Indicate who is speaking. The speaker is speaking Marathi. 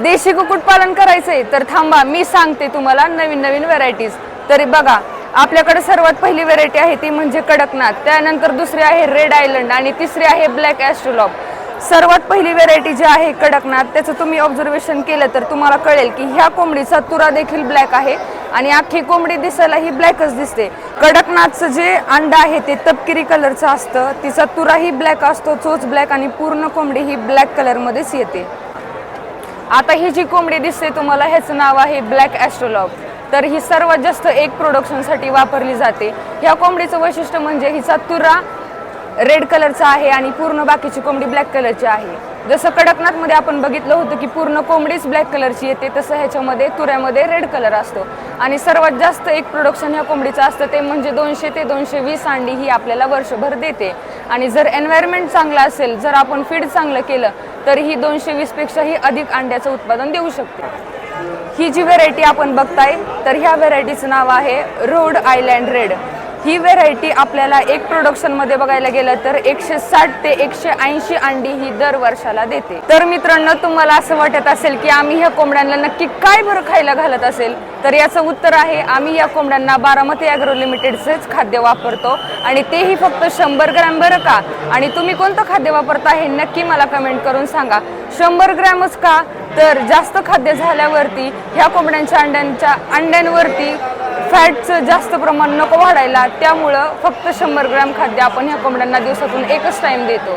Speaker 1: देशी कुक्कुटपालन करायचंय तर थांबा, मी सांगते तुम्हाला नवीन नवीन व्हरायटीज. तरी बघा, आपल्याकडे सर्वात पहिली व्हरायटी आहे ती म्हणजे कडकनाथ, त्यानंतर दुसरी आहे रेड आयलंड आणि तिसरी आहे ब्लॅक ॲस्ट्रोलॉब. सर्वात पहिली व्हरायटी जी आहे कडकनाथ, त्याचं तुम्ही ऑब्झर्वेशन केलं तर तुम्हाला कळेल की ह्या कोंबडीचा तुरा देखील ब्लॅक आहे आणि अख्खी कोंबडी दिसायला ही ब्लॅकच दिसते. कडकनाथचं जे अंडा आहे ते तपकिरी कलरचं असतं, तिचा तुराही ब्लॅक असतो, चोच ब्लॅक आणि पूर्ण कोंबडी ही ब्लॅक कलरमध्येच येते. आता ही जी कोंबडी दिसते तुम्हाला, ह्याचं नाव आहे ब्लॅक ॲस्ट्रोलॉब. तर ही सर्वात जास्त एग प्रोडक्शनसाठी वापरली जाते. ह्या कोंबडीचं वैशिष्ट्य म्हणजे हिचा तुरा रेड कलरचा आहे आणि पूर्ण बाकीची कोंबडी ब्लॅक कलरची आहे. जसं कडकनाथमध्ये आपण बघितलं होतं की पूर्ण कोंबडीच ब्लॅक कलरची येते, तसं ह्याच्यामध्ये तुऱ्यामध्ये रेड कलर असतो. आणि सर्वात जास्त एग प्रोडक्शन ह्या कोंबडीचं असतं ते म्हणजे 200 ते 220 अंडी ही आपल्याला वर्षभर देते. आणि जर एन्व्हायरमेंट चांगला असेल, जर आपण फीड चांगलं केलं तर ही 220 पेक्षाही अधिक अंड्याचं उत्पादन देऊ शकते. ही जी व्हेरायटी आपण बघताय तर ह्या व्हेरायटीचं नाव आहे रोड आयलँड रेड. ही व्हेरायटी आपल्याला एक प्रोडक्शनमध्ये बघायला गेलं तर 160 ते 180 अंडी ही दर वर्षाला देते. तर मित्रांनो, तुम्हाला असं वाटत असेल की आम्ही ह्या कोंबड्यांना नक्की काय बरं खायला घालत असेल, तर याचं उत्तर आहे, आम्ही या कोंबड्यांना बारामती ॲग्रो लिमिटेडचेच खाद्य वापरतो आणि तेही फक्त 100 ग्रॅम बरं का. आणि तुम्ही कोणतं खाद्य वापरता हे नक्की मला कमेंट करून सांगा. 100 ग्रॅमच का, तर जास्त खाद्य झाल्यावरती ह्या कोंबड्यांच्या अंड्यांवरती फॅटचं जास्त प्रमाण नको वाढायला, त्यामुळं फक्त 100 ग्रॅम खाद्य आपण ह्या कोंबड्यांना दिवसातून एकच टाइम देतो.